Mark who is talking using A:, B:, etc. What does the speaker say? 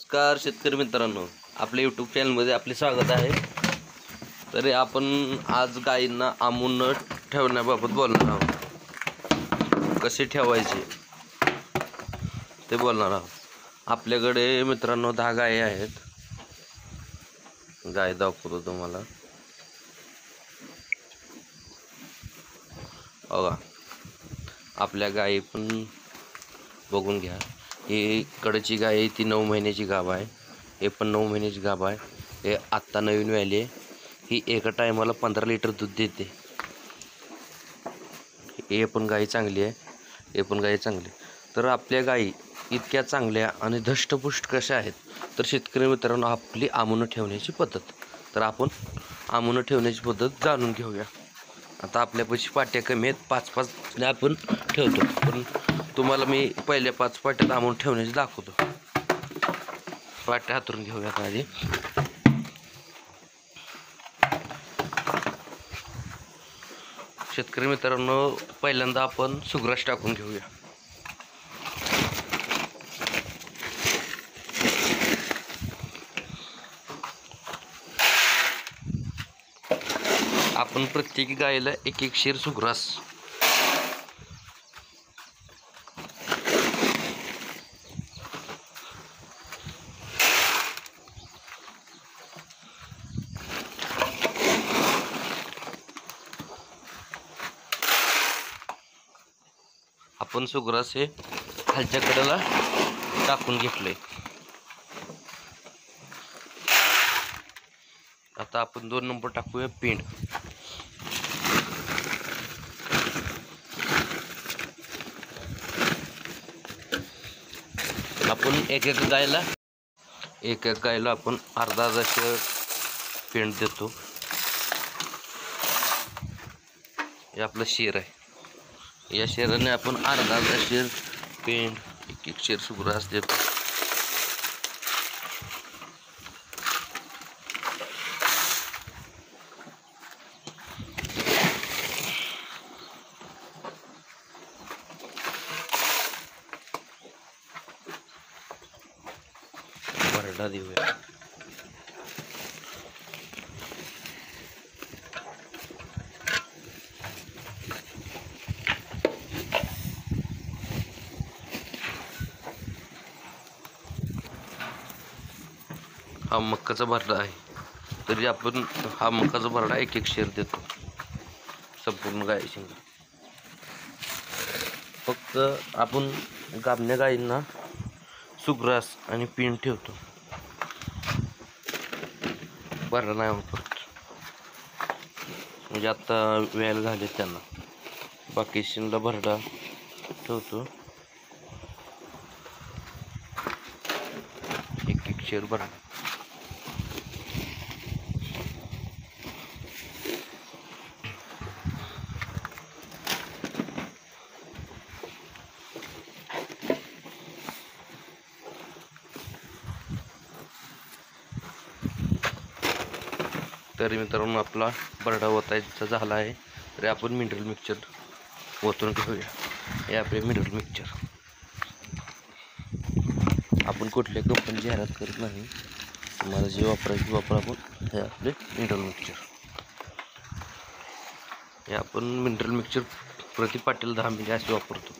A: नमस्कार शेतकरी मित्रांनो, आपल्या यूट्यूब चॅनलमध्ये आपले स्वागत आहे. तरी आपण आज गायींना आमून ठेवण्याबाबत बोलणार आहोत. कसे ठेवायचे ते बोलणार आहोत. आपल्याकडे मित्रांनो 10 गायी आहेत. गाय दाखवतो तुम्हाला. बघा, आपल्या गायी पण बघून घ्या. ही कडची गाय आहे, ती 9 महिन्याची गाभ आहे. हे पण 9 महिन्याची गाभ आहे. हे आत्ता नवीन व्याली आहे. ही एका टायमाला 15 लिटर दूध देते. हे पण गाय चांगली आहे. हे पण गाय चांगली. तर आपल्या गायी इतक्या चांगल्या आणि धष्टपुष्ट कशा आहेत, तर शेतकरी मित्रांनो आपली आमून ठेवण्याची पद्धत. तर आपण आमून ठेवण्याची पद्धत जाणून घेऊया. आता आपल्यापाशी पाट्या कमी आहेत, 5-5 आपण ठेवतो. पण तुम्हाला मी पहिल्या 5 पाट्यात आमून ठेवण्याची दाखवतो. पाट्या हातरून घेऊयात आधी. शेतकरी मित्रांनो पहिल्यांदा आपण सुग्रास टाकून घेऊया. आपण प्रत्येक गायीला एक शेर सुग्रास. आपण सुग्रास हे खालच्या कडेला टाकून घेतलंय. आता आपण 2 नंबर टाकूया पेंड. आपण एक गायला आपण अर्धा शेर पेंड देतो. हे आपलं शेर आहे. या शेराने आपण अर्धा शेर पेंड, एक शेर सुग्रास देतो. भरडा देऊया. हा मक्काचा भरडा आहे. तरी आपण हा मक्काचा भरडा एक शेर देतो संपूर्ण गायीशी. फक्त आपण गाभण्या गायींना सुग्रास आणि पेंड ठेवतो. भरडा नाही वापरत. म्हणजे आता वेळ झाले त्यांना. बाकी शिनला भरडा ठेवतो. एक शेर भरडा. तरी मित्रांनो आपला भरडा ओतायचा झाला आहे. तरी आपण मिनरल मिक्सचर ओतून घेऊया. हे आपले मिनरल मिक्सचर. आपण कुठल्या कंपनीची जाहिरात करत नाही. तुम्हाला जे वापरायचे वापरा. आपण हे आपले मिनरल मिक्सचर. हे आपण मिनरल मिक्सचर प्रति पाटील 10 मिली असे वापरतो.